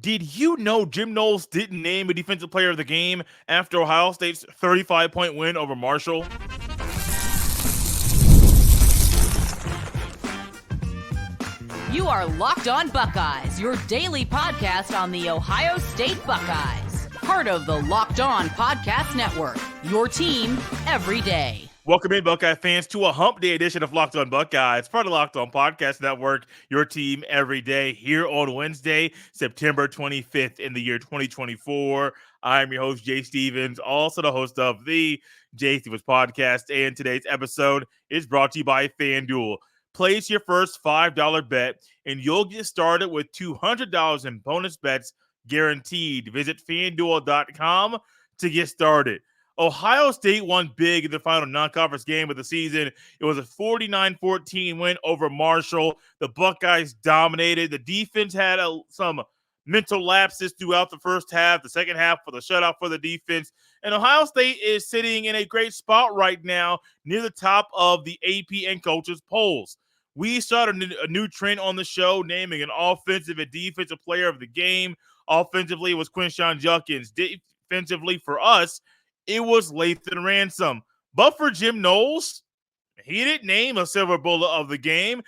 Did you know Jim Knowles didn't name a defensive player of the game after Ohio State's 35-point win over Marshall? You are Locked On Buckeyes, your daily podcast on the Ohio State Buckeyes. Part of the Locked On Podcast Network, your team every day. Welcome in, Buckeye fans, to a hump day edition of Locked On Buckeyes, part of the Locked On Podcast Network, your team every day, here on Wednesday, September 25th in the year 2024. I'm your host, Jay Stevens, also the host of the Jay Stevens Podcast, and today's episode is brought to you by FanDuel. Place your first $5 bet, and you'll get started with $200 in bonus bets guaranteed. Visit FanDuel.com to get started. Ohio State won big in the final non-conference game of the season. It was a 49-14 win over Marshall. The Buckeyes dominated. The defense had some mental lapses throughout the first half. The second half for the shutout for the defense. And Ohio State is sitting in a great spot right now near the top of the AP and coaches polls. We started a new trend on the show, naming an offensive and defensive player of the game. Offensively, it was Quinshon Judkins. Defensively, for us, it was Lathan Ransom. But for Jim Knowles, he didn't name a silver bullet of the game.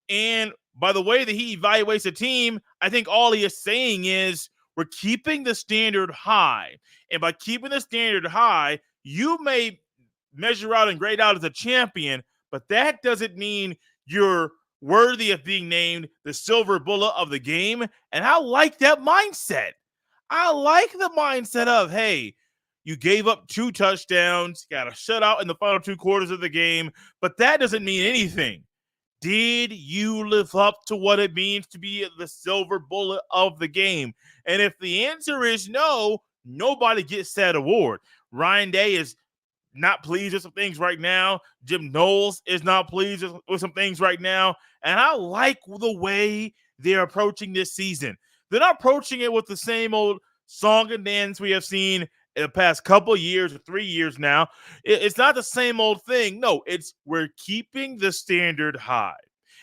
And by the way that he evaluates a team, I think all he is saying is we're keeping the standard high. And by keeping the standard high, you may measure out and grade out as a champion, but that doesn't mean you're worthy of being named the silver bullet of the game. And I like that mindset. I like the mindset of, hey, you gave up 2 touchdowns, got a shutout in the final 2 quarters of the game, but that doesn't mean anything. Did you live up to what it means to be the silver bullet of the game? And if the answer is no, nobody gets that award. Ryan Day is not pleased with some things right now. Jim Knowles is not pleased with some things right now. And I like the way they're approaching this season. They're not approaching it with the same old song and dance we have seen in the past couple years or 3 years now. It's not the same old thing. No, it's we're keeping the standard high.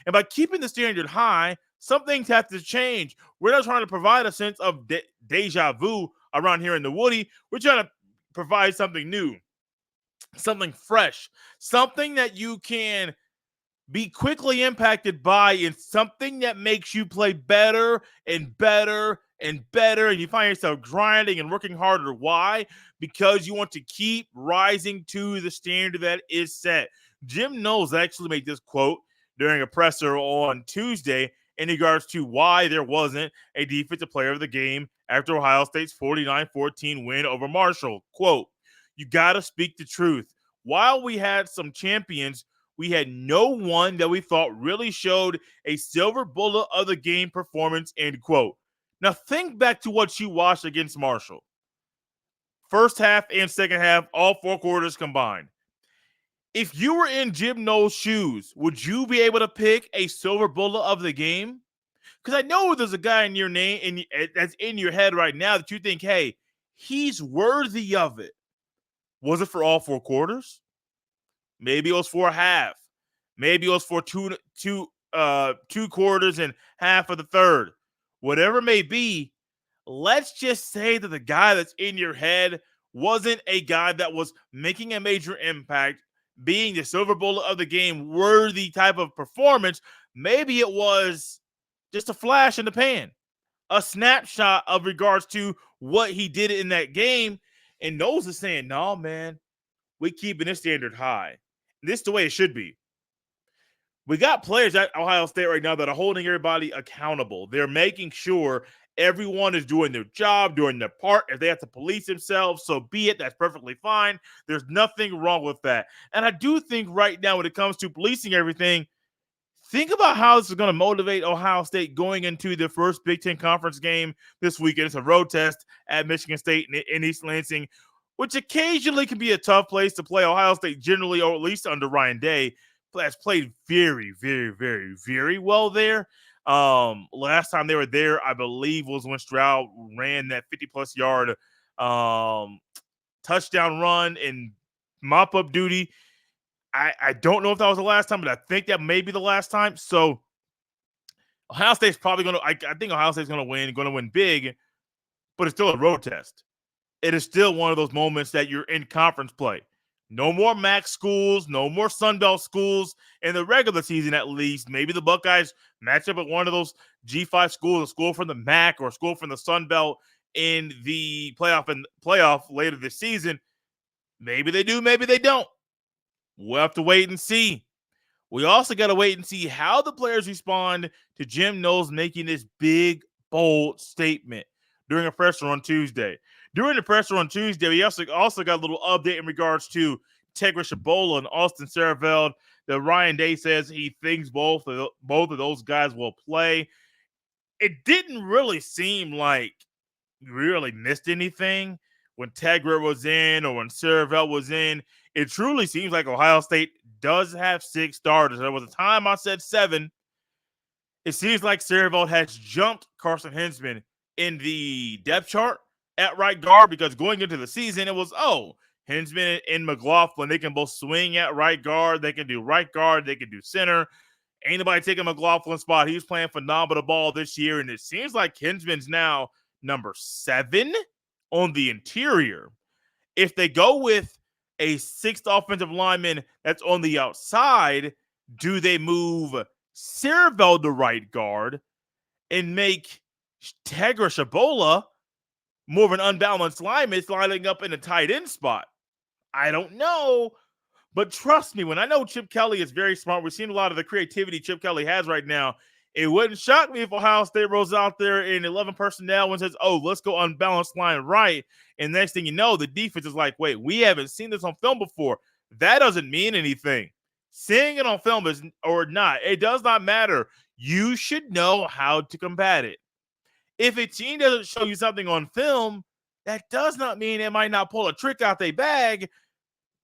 And by keeping the standard high, some things have to change. We're not trying to provide a sense of deja vu around here in the Woody. We're trying to provide something new, something fresh, something that you can be quickly impacted by, and something that makes you play better and better and better, and you find yourself grinding and working harder. Why? Because you want to keep rising to the standard that is set. Jim Knowles actually made this quote during a presser on Tuesday in regards to why there wasn't a defensive player of the game after Ohio State's 49-14 win over Marshall. Quote, "You got to speak the truth. While we had some champions, we had no one that we thought really showed a silver bullet of the game performance," end quote. Now think back to what you watched against Marshall. First half and second half, all 4 quarters combined. If you were in Jim Knowles' shoes, would you be able to pick a silver bullet of the game? Because I know there's a guy in your name that's in your head right now that you think, hey, he's worthy of it. Was it for all 4 quarters? Maybe it was for a half. Maybe it was for two quarters and half of the third. Whatever it may be, let's just say that the guy that's in your head wasn't a guy that was making a major impact, being the silver bullet of the game worthy type of performance. Maybe it was just a flash in the pan, a snapshot of regards to what he did in that game. And Knowles is saying, no, man, we keeping this standard high. This is the way it should be. We got players at Ohio State right now that are holding everybody accountable. They're making sure everyone is doing their job, doing their part. If they have to police themselves, so be it. That's perfectly fine. There's nothing wrong with that. And I do think right now when it comes to policing everything, think about how this is going to motivate Ohio State going into the first Big Ten Conference game this weekend. It's a road test at Michigan State in East Lansing, which occasionally can be a tough place to play. Ohio State generally, or at least under Ryan Day, has played very, very, very, very well there. Last time they were there, I believe, was when Stroud ran that 50-plus yard touchdown run in mop-up duty. I don't know if that was the last time, but I think that may be the last time. So Ohio State's probably going to – I think Ohio State's going to win big. but it's still a road test. It is still one of those moments that you're in conference play. No more MAC schools, no more Sun Belt schools in the regular season at least. Maybe the Buckeyes match up with one of those G5 schools, a school from the MAC or a school from the Sun Belt in the playoff later this season. Maybe they do, maybe they don't. We'll have to wait and see. We also got to wait and see how the players respond to Jim Knowles making this big, bold statement during a presser on Tuesday. During the presser on Tuesday, we also got a little update in regards to Tegra Shabola and Austin Serveld. That Ryan Day says he thinks both of those guys will play. It didn't really seem like we really missed anything when Tegra was in or when Serveld was in. It truly seems like Ohio State does have 6 starters. There was a time I said 7. It seems like Serveld has jumped Carson Hinsman in the depth chart at right guard, because going into the season, it was, Hinsman and McLaughlin, they can both swing at right guard. They can do right guard. They can do center. Ain't nobody taking McLaughlin's spot. He's playing phenomenal ball this year, and it seems like Hinsman's now number 7 on the interior. If they go with a 6th offensive lineman that's on the outside, do they move Serveld to right guard and make Tegra Shabola more of an unbalanced lineman lining up in a tight end spot? I don't know. But trust me, when I know Chip Kelly is very smart, we've seen a lot of the creativity Chip Kelly has right now. It wouldn't shock me if Ohio State rolls out there in 11 personnel and says, let's go unbalanced line right. And next thing you know, the defense is like, wait, we haven't seen this on film before. That doesn't mean anything. Seeing it on film is or not, it does not matter. You should know how to combat it. If a team doesn't show you something on film, that does not mean it might not pull a trick out their bag.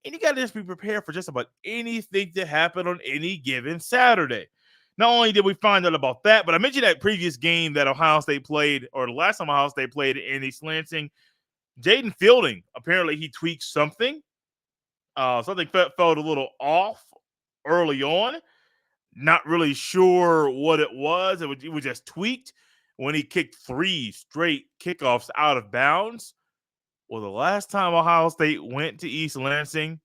And you got to just be prepared for just about anything to happen on any given Saturday. Not only did we find out about that, but I mentioned that previous game that Ohio State played, or the last time Ohio State played in East Lansing, Jaden Fielding, apparently he tweaked something. Something felt a little off early on. Not really sure what it was. It was just tweaked when he kicked 3 straight kickoffs out of bounds. Well, the last time Ohio State went to East Lansing,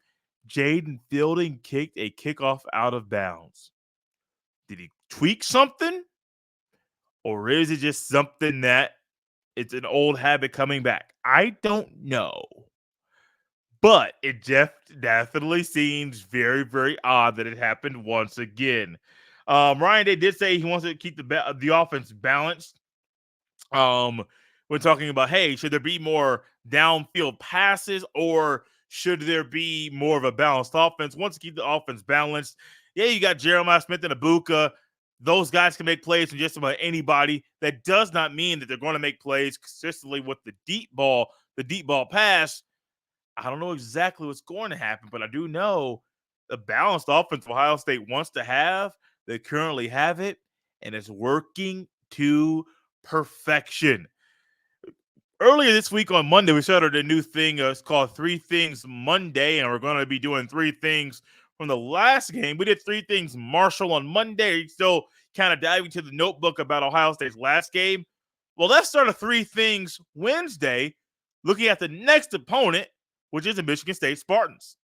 Jaden Fielding kicked a kickoff out of bounds. Did he tweak something? Or is it just something that it's an old habit coming back? I don't know. But it definitely seems very, very odd that it happened once again. Ryan Day did say he wants to keep the offense balanced. When talking about, hey, should there be more downfield passes or should there be more of a balanced offense? Once you keep the offense balanced, yeah, you got Jeremiah Smith and Ibuka. Those guys can make plays from just about anybody. That does not mean that they're going to make plays consistently with the deep ball pass. I don't know exactly what's going to happen, but I do know the balanced offense Ohio State wants to have. They currently have it, and it's working to perfection. Earlier this week on Monday, we started a new thing. It's called 3 Things Monday, and we're going to be doing 3 things from the last game. We did 3 things Marshall on Monday. Still kind of diving to the notebook about Ohio State's last game. Well, let's start a 3 things Wednesday, looking at the next opponent, which is the Michigan State Spartans.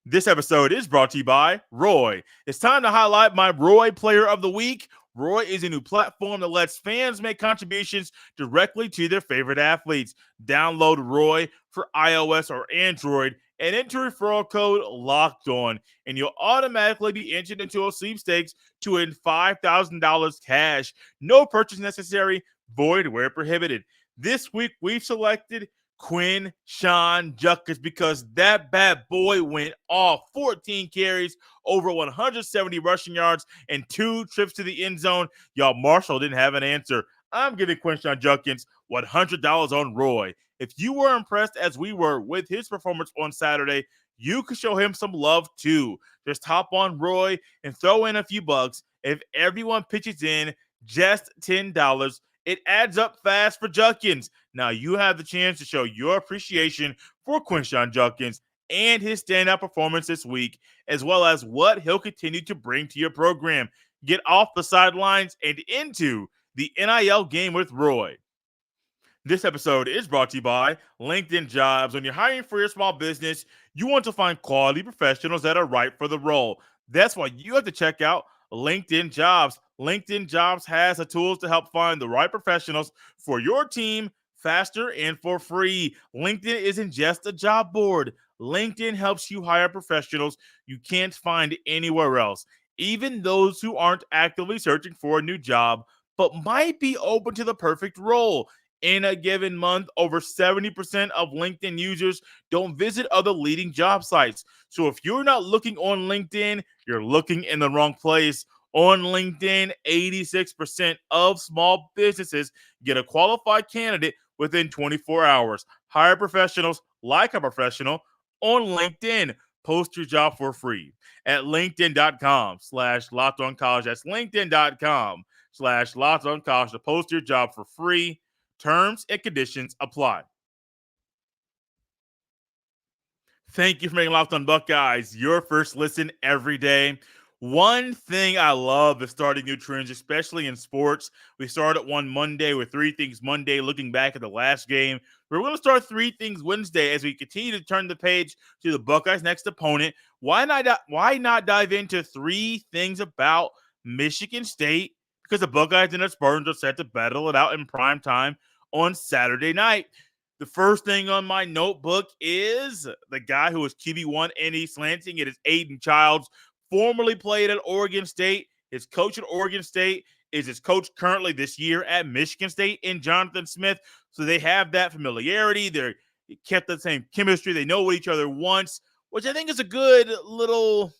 This episode is brought to you by Roy. It's time to highlight my Roy Player of the Week. Roy is a new platform that lets fans make contributions directly to their favorite athletes. Download Roy for iOS or Android and enter referral code LOCKEDON, and you'll automatically be entered into a sweepstakes to win $5,000 cash. No purchase necessary, void where prohibited. This week, we've selected Quinshon Judkins because that bad boy went off. 14 carries, over 170 rushing yards, and 2 trips to the end zone. Y'all, Marshall didn't have an answer. I'm giving Quinshon Judkins $100 on Roy. If you were impressed as we were with his performance on Saturday, you could show him some love too. Just hop on Roy and throw in a few bucks. If everyone pitches in just $10, it adds up fast for Judkins. Now you have the chance to show your appreciation for Quinshon Judkins and his standout performance this week, as well as what he'll continue to bring to your program. Get off the sidelines and into the NIL game with Roy. This episode is brought to you by LinkedIn Jobs. When you're hiring for your small business, you want to find quality professionals that are right for the role. That's why you have to check out LinkedIn Jobs. LinkedIn Jobs has the tools to help find the right professionals for your team faster and for free. LinkedIn isn't just a job board. LinkedIn helps you hire professionals you can't find anywhere else, even those who aren't actively searching for a new job but might be open to the perfect role. In a given month, over 70% of LinkedIn users don't visit other leading job sites. So if you're not looking on LinkedIn, you're looking in the wrong place. On LinkedIn, 86% of small businesses get a qualified candidate within 24 hours. Hire professionals like a professional on LinkedIn. Post your job for free at linkedin.com/lockedoncollege. That's linkedin.com/lockedoncollege to post your job for free. Terms and conditions apply. Thank you for making Locked On Buckeyes your first listen every day. One thing I love is starting new trends, especially in sports. We started one Monday with Three Things Monday, looking back at the last game. We're going to start Three Things Wednesday as we continue to turn the page to the Buckeyes' next opponent. Why not dive into three things about Michigan State? Because the Buckeyes and the Spartans are set to battle it out in prime time on Saturday night. The first thing on my notebook is the guy who was QB1 in East Lansing. It is Aiden Childs, formerly played at Oregon State. His coach at Oregon State is his coach currently this year at Michigan State in Jonathan Smith. So they have that familiarity. They kept the same chemistry. They know what each other wants, which I think is a good little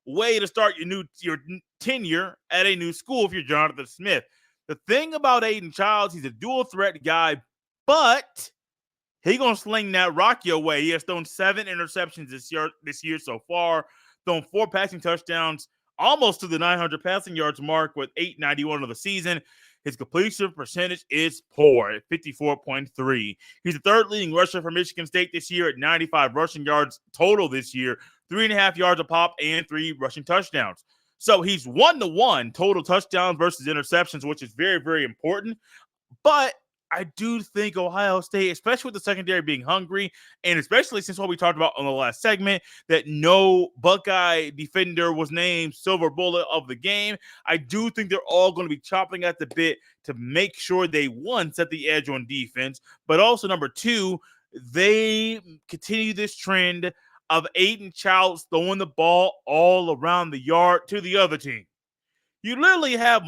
way to start your tenure at a new school if you're Jonathan Smith. The thing about Aiden Childs, he's a dual threat guy, but he gonna sling that rock your way. He has thrown 7 interceptions this year so far, thrown 4 passing touchdowns, almost to the 900 passing yards mark with 891 of the season. His completion percentage is poor at 54.3. He's the third leading rusher for Michigan State this year at 95 rushing yards total this year, 3.5 yards a pop, and 3 rushing touchdowns. So he's 1-to-1 total touchdowns versus interceptions, which is very, very important. But I do think Ohio State, especially with the secondary being hungry, and especially since what we talked about on the last segment, that no Buckeye defender was named Silver Bullet of the game, I do think they're all going to be chopping at the bit to make sure they, one, set the edge on defense, but also, number two, they continue this trend of Aiden Childs throwing the ball all around the yard to the other team. You literally have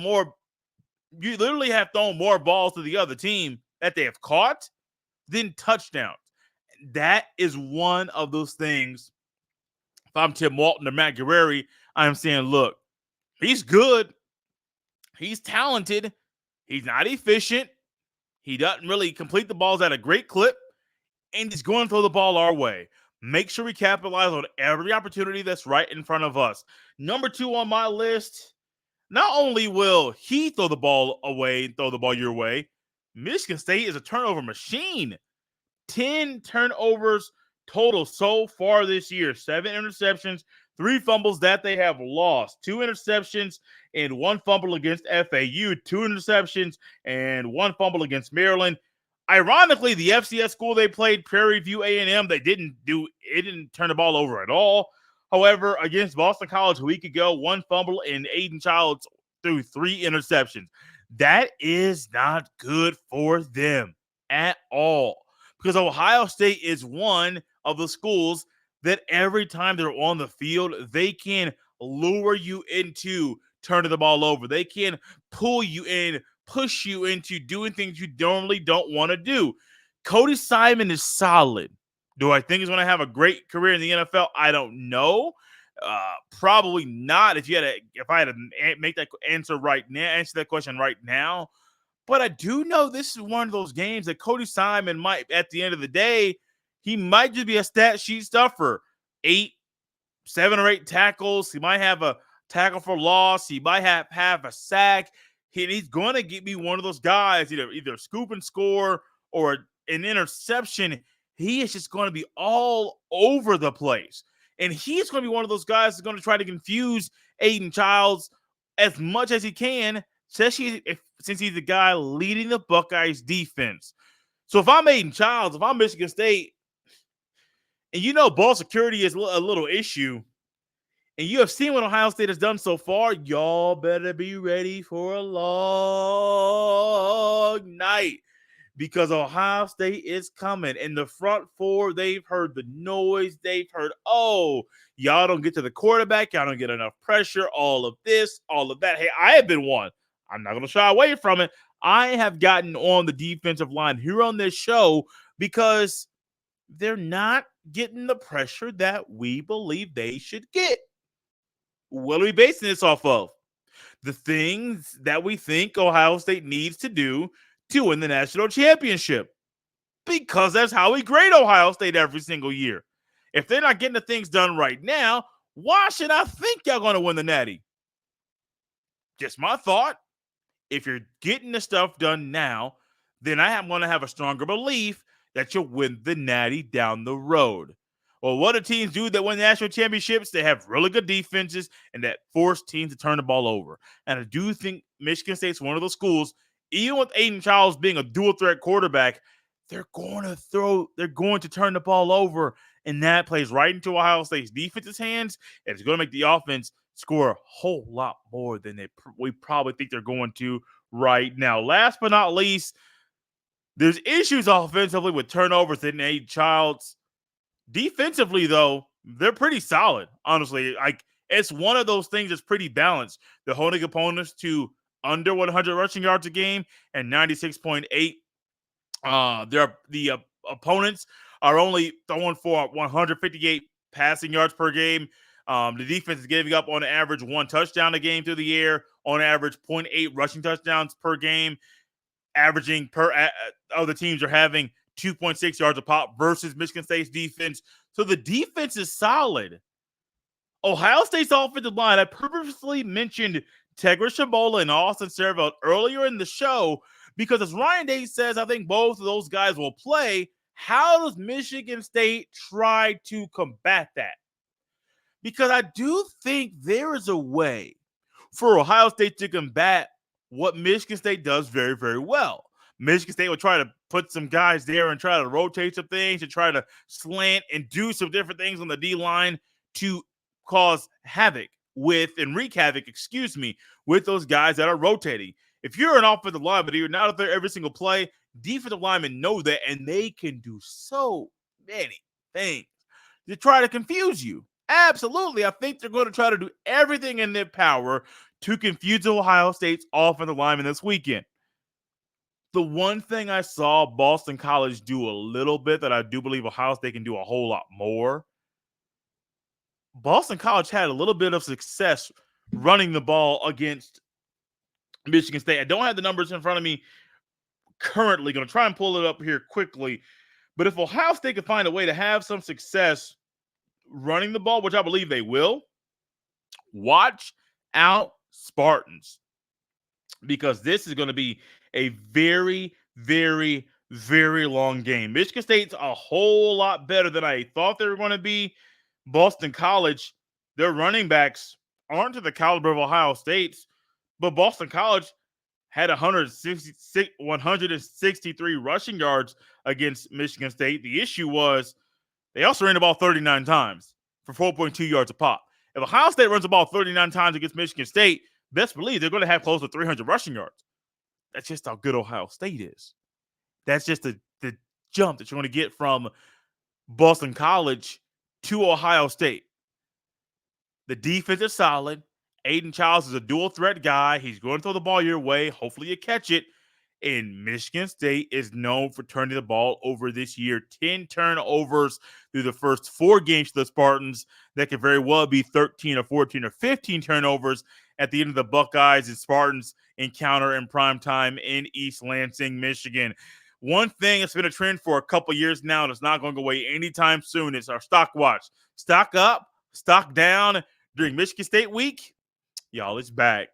thrown more balls to the other team that they have caught than touchdowns. That is one of those things. If I'm Tim Walton or Matt Guerrieri, I'm saying, look, he's good. He's talented. He's not efficient. He doesn't really complete the balls at a great clip. And he's going to throw the ball our way. Make sure we capitalize on every opportunity that's right in front of us. Number 2 on my list, not only will he throw the ball away and throw the ball your way, Michigan State is a turnover machine. 10 turnovers total so far this year. 7 interceptions, 3 fumbles that they have lost. 2 interceptions and 1 fumble against FAU. 2 interceptions and 1 fumble against Maryland. Ironically, the FCS school they played, Prairie View A&M, it didn't turn the ball over at all. However, against Boston College a week ago, 1 fumble and Aiden Childs threw 3 interceptions. That is not good for them at all, because Ohio State is one of the schools that every time they're on the field, they can lure you into turning the ball over. They can pull you in, push you into doing things you normally don't want to do. Cody Simon is solid. Do I think he's going to have a great career in the NFL? I don't know. Probably not. If I had to answer that question right now. But I do know this is one of those games that Cody Simon might, at the end of the day, he might just be a stat sheet stuffer. 7 or 8 tackles. He might have a tackle for loss. He might have a sack. He's going to be one of those guys, either scoop and score or an interception. He is just going to be all over the place. And he's going to be one of those guys that's going to try to confuse Aiden Childs as much as he can especially since he's the guy leading the Buckeyes defense. So if I'm Aiden Childs, if I'm Michigan State, and ball security is a little issue, and you have seen what Ohio State has done so far, y'all better be ready for a long night because Ohio State is coming. In the front four, they've heard the noise. They've heard, oh, y'all don't get to the quarterback. Y'all don't get enough pressure. All of this, all of that. Hey, I have been one. I'm not going to shy away from it. I have gotten on the defensive line here on this show because they're not getting the pressure that we believe they should get. What are we basing this off of? The things that we think Ohio State needs to do to win the national championship. Because that's how we grade Ohio State every single year. If they're not getting the things done right now, why should I think y'all going to win the Natty? Just my thought. If you're getting the stuff done now, then I am going to have a stronger belief that you'll win the Natty down the road. Well, what do teams do that win national championships? They have really good defenses and that force teams to turn the ball over. And I do think Michigan State's one of those schools, even with Aiden Childs being a dual threat quarterback, they're going to turn the ball over. And that plays right into Ohio State's defense's hands. And it's going to make the offense score a whole lot more than we probably think they're going to right now. Last but not least, there's issues offensively with turnovers in Aiden Childs. Defensively, though, they're pretty solid, honestly. It's one of those things that's pretty balanced. They're holding opponents to under 100 rushing yards a game and 96.8. The opponents are only throwing for 158 passing yards per game. The defense is giving up on average 1 touchdown a game through the air, on average 0.8 rushing touchdowns per game. Averaging other teams are having 2.6 yards a pop versus Michigan State's defense. So the defense is solid. Ohio State's offensive line, I purposely mentioned Tegra Shabola and Austin Servelt earlier in the show because as Ryan Day says, I think both of those guys will play. How does Michigan State try to combat that? Because I do think there is a way for Ohio State to combat what Michigan State does very, very well. Michigan State will try to put some guys there and try to rotate some things and try to slant and do some different things on the D-line to cause havoc with those guys that are rotating. If you're an offensive lineman, but you're not out there every single play, defensive linemen know that, and they can do so many things to try to confuse you. Absolutely. I think they're going to try to do everything in their power to confuse Ohio State's offensive lineman this weekend. The one thing I saw Boston College do a little bit that I do believe Ohio State can do a whole lot more. Boston College had a little bit of success running the ball against Michigan State. I don't have the numbers in front of me currently. Going to try and pull it up here quickly. But if Ohio State can find a way to have some success running the ball, which I believe they will, watch out Spartans. Because this is going to be a very, very, very long game. Michigan State's a whole lot better than I thought they were going to be. Boston College, their running backs aren't to the caliber of Ohio State's, but Boston College had 163 rushing yards against Michigan State. The issue was they also ran the ball 39 times for 4.2 yards a pop. If Ohio State runs the ball 39 times against Michigan State, best believe they're going to have close to 300 rushing yards. That's just how good Ohio State is. That's just the jump that you're going to get from Boston College to Ohio State. The defense is solid. Aiden Childs is a dual threat guy. He's going to throw the ball your way. Hopefully you catch it. And Michigan State is known for turning the ball over this year. 10 turnovers through the first 4 games for the Spartans. That could very well be 13 or 14 or 15 turnovers at the end of the Buckeyes and Spartans encounter in primetime in East Lansing, Michigan. One thing that's been a trend for a couple years now and it's not going to go away anytime soon is our stock watch. Stock up, stock down during Michigan State week. Y'all, it's back.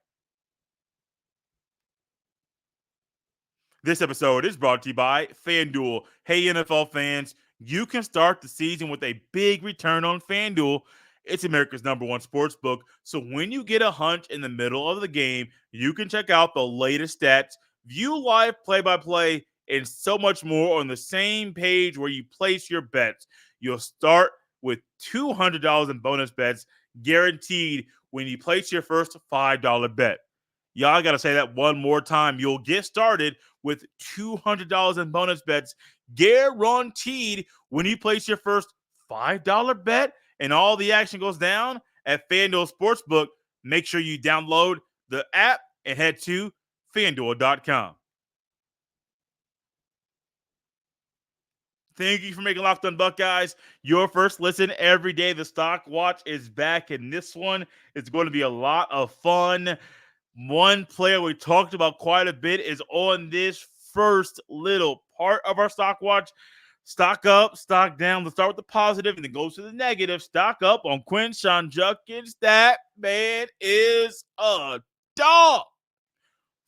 This episode is brought to you by FanDuel. Hey, NFL fans, you can start the season with a big return on FanDuel It's America's #1 sports book. So when you get a hunch in the middle of the game, you can check out the latest stats, view live play-by-play, and so much more on the same page where you place your bets. You'll start with $200 in bonus bets guaranteed when you place your first $5 bet. Y'all, I got to say that one more time. You'll get started with $200 in bonus bets guaranteed when you place your first $5 bet, and all the action goes down at FanDuel Sportsbook. Make sure you download the app and head to FanDuel.com. Thank you for making Locked On Buckeyes your first listen every day. The Stock Watch is back, and this one is going to be a lot of fun. One player we talked about quite a bit is on this first little part of our Stock Watch. Stock up, stock down. Let's start with the positive and then go to the negative. Stock up on Quinshon Judkins. That man is a dog.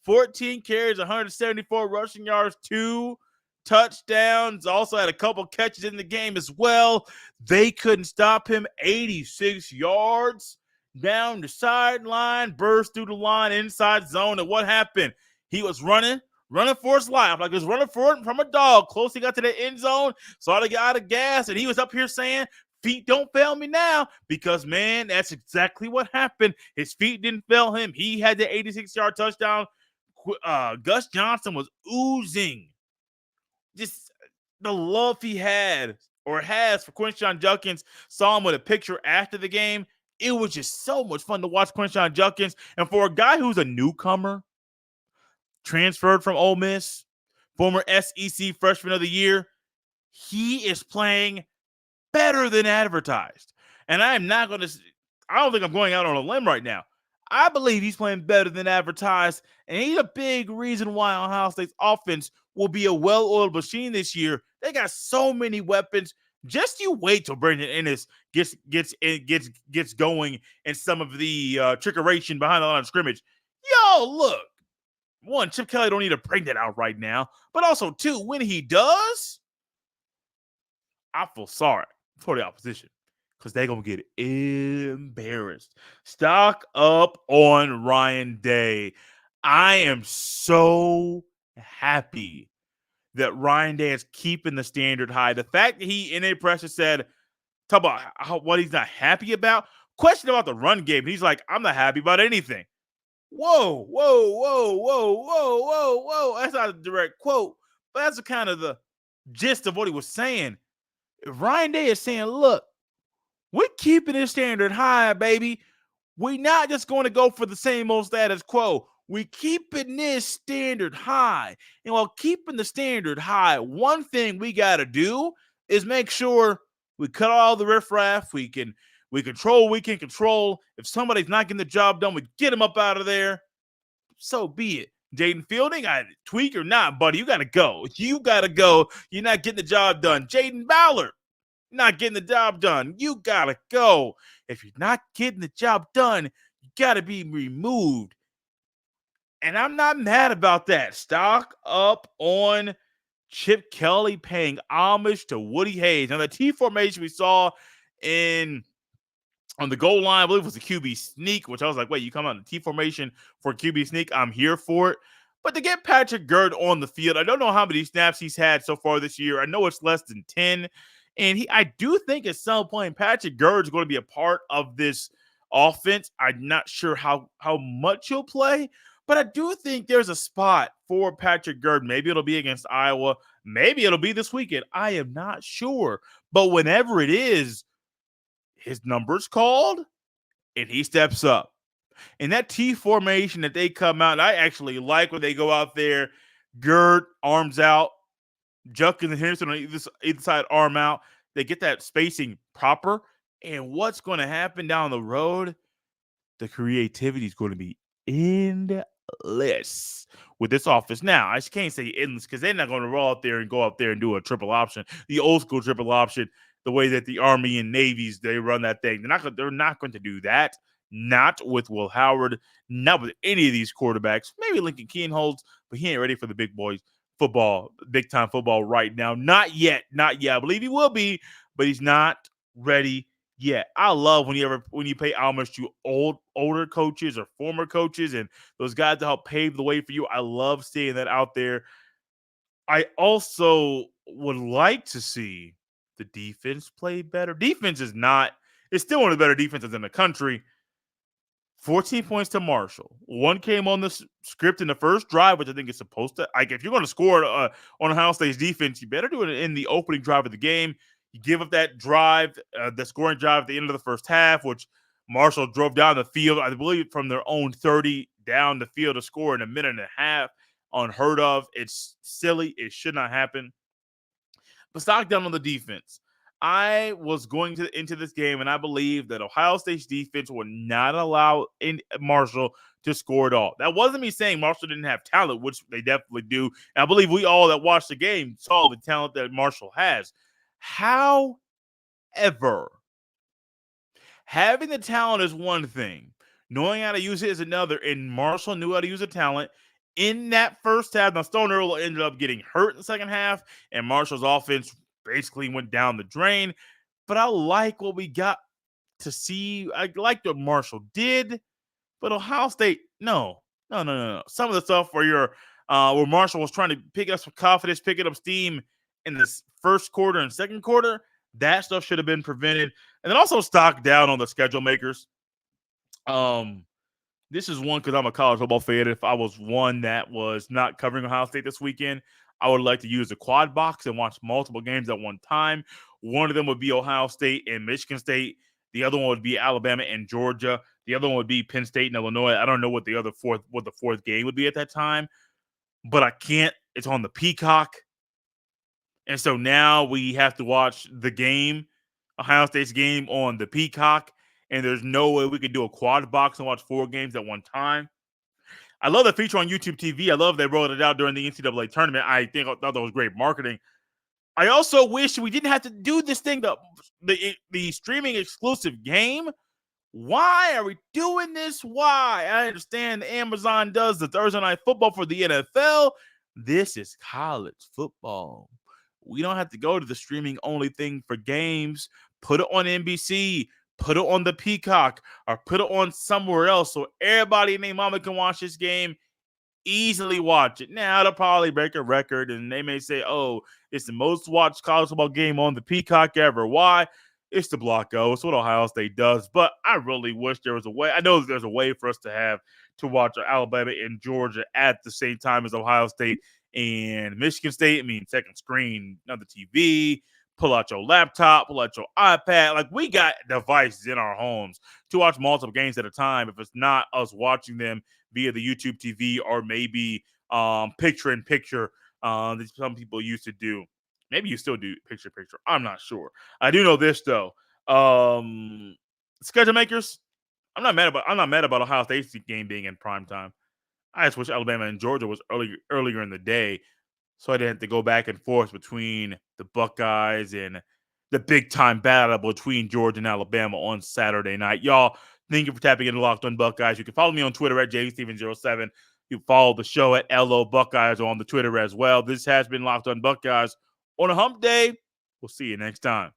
14 carries, 174 rushing yards, 2 touchdowns. Also had a couple catches in the game as well. They couldn't stop him. 86 yards down the sideline, burst through the line, inside zone. And what happened? He was running for his life, like he was running for it from a dog. Close, he got to the end zone, saw the guy out of gas, and he was up here saying, "Feet don't fail me now," because, man, that's exactly what happened. His feet didn't fail him. He had the 86-yard touchdown. Gus Johnson was oozing just the love he had or has for Quinshon Judkins. Saw him with a picture after the game. It was just so much fun to watch Quinshon Judkins. And for a guy who's a newcomer, transferred from Ole Miss, former SEC Freshman of the Year, he is playing better than advertised. And I don't think I'm going out on a limb right now. I believe he's playing better than advertised, and he's a big reason why Ohio State's offense will be a well-oiled machine this year. They got so many weapons. Just you wait till Brandon Ennis gets going in some of the trickeration behind the line of scrimmage. Yo, look. One, Chip Kelly don't need to bring that out right now. But also, two, when he does, I feel sorry for the opposition because they're going to get embarrassed. Stock up on Ryan Day. I am so happy that Ryan Day is keeping the standard high. The fact that he, in a presser, said, talk about what he's not happy about. Question about the run game. He's like, I'm not happy about anything. Whoa. That's not a direct quote, but that's kind of the gist of what he was saying. Ryan Day is saying, look, we're keeping this standard high, baby. We're not just going to go for the same old status quo. We're keeping this standard high. And while keeping the standard high, one thing we got to do is make sure we cut all the riffraff. We control. If somebody's not getting the job done, we get them up out of there. So be it. Jaden Fielding, I tweak or not, buddy, you got to go. You're not getting the job done. Jaden Ballard, not getting the job done. You got to go. If you're not getting the job done, you got to be removed. And I'm not mad about that. Stock up on Chip Kelly paying homage to Woody Hayes. Now, the T formation we saw on the goal line, I believe it was a QB sneak, which I was like, wait, you come out in the T formation for a QB sneak? I'm here for it. But to get Patrick Gurd on the field, I don't know how many snaps he's had so far this year. I know it's less than 10. And I do think at some point, Patrick Gurd is going to be a part of this offense. I'm not sure how much he'll play, but I do think there's a spot for Patrick Gurd. Maybe it'll be against Iowa. Maybe it'll be this weekend. I am not sure. But whenever it is, his number's called, and he steps up. And that T formation that they come out, and I actually like when they go out there, Gurd, arms out, Judkins and Henderson on either side, arm out. They get that spacing proper. And what's going to happen down the road? The creativity is going to be endless with this offense. Now, I just can't say endless because they're not going to roll out there and go out there and do a triple option, the old school triple option, the way that the Army and Navies, they run that thing. They're not going to do that. Not with Will Howard, not with any of these quarterbacks. Maybe Lincoln Kienholz, but he ain't ready for the big boys football, big-time football right now. Not yet. I believe he will be, but he's not ready Yeah, I love when you pay homage to older coaches or former coaches and those guys that help pave the way for you. I love seeing that out there. I also would like to see the defense play better. Defense is not, it's still one of the better defenses in the country. 14 points to Marshall. One came on the script in the first drive, which I think is supposed to. Like, if you're going to score on Ohio State's defense, you better do it in the opening drive of the game. You give up that drive, the scoring drive at the end of the first half, which Marshall drove down the field, I believe, from their own 30 down the field to score in a minute and a half. Unheard of. It's silly. It should not happen. But stock down on the defense. I was going into this game, and I believe that Ohio State's defense would not allow Marshall to score at all. That wasn't me saying Marshall didn't have talent, which they definitely do. And I believe we all that watched the game saw the talent that Marshall has. However, having the talent is one thing. Knowing how to use it is another. And Marshall knew how to use the talent in that first half. Now, Stone Earl ended up getting hurt in the second half, and Marshall's offense basically went down the drain. But I like what we got to see. I like what Marshall did, but Ohio State, no. Some of the stuff where Marshall was trying to pick up some confidence, picking up steam in the first quarter and second quarter, that stuff should have been prevented. And then also stock down on the schedule makers. This is one because I'm a college football fan. If I was one that was not covering Ohio State this weekend, I would like to use the quad box and watch multiple games at one time. One of them would be Ohio State and Michigan State. The other one would be Alabama and Georgia. The other one would be Penn State and Illinois. I don't know what the fourth game would be at that time, but I can't. It's on the Peacock. And so now we have to watch the game, Ohio State's game on the Peacock, and there's no way we could do a quad box and watch 4 games at one time. I love the feature on YouTube TV. I love they rolled it out during the NCAA tournament. I thought that was great marketing. I also wish we didn't have to do this thing, the streaming exclusive game. Why are we doing this? Why? I understand Amazon does the Thursday Night Football for the NFL. This is college football. We don't have to go to the streaming only thing for games. Put it on NBC. Put it on the Peacock, or put it on somewhere else so everybody and their mama can watch this game, easily watch it. Now, they'll probably break a record, and they may say, oh, it's the most watched college football game on the Peacock ever. Why? It's the Block O. It's what Ohio State does, but I really wish there was a way. I know there's a way for us to watch Alabama and Georgia at the same time as Ohio State and Michigan State. I mean, second screen, another TV, pull out your laptop, pull out your iPad. Like, we got devices in our homes to watch multiple games at a time if it's not us watching them via the YouTube TV or maybe picture-in-picture that some people used to do. Maybe you still do picture-in-picture. I'm not sure. I do know this, though. Schedule makers, I'm not mad about Ohio State's game being in prime time. I just wish Alabama and Georgia was earlier in the day, so I didn't have to go back and forth between the Buckeyes and the big-time battle between Georgia and Alabama on Saturday night. Y'all, thank you for tapping into Locked On Buckeyes. You can follow me on Twitter at JSteven07. You can follow the show at LO Buckeyes on the Twitter as well. This has been Locked On Buckeyes on a hump day. We'll see you next time.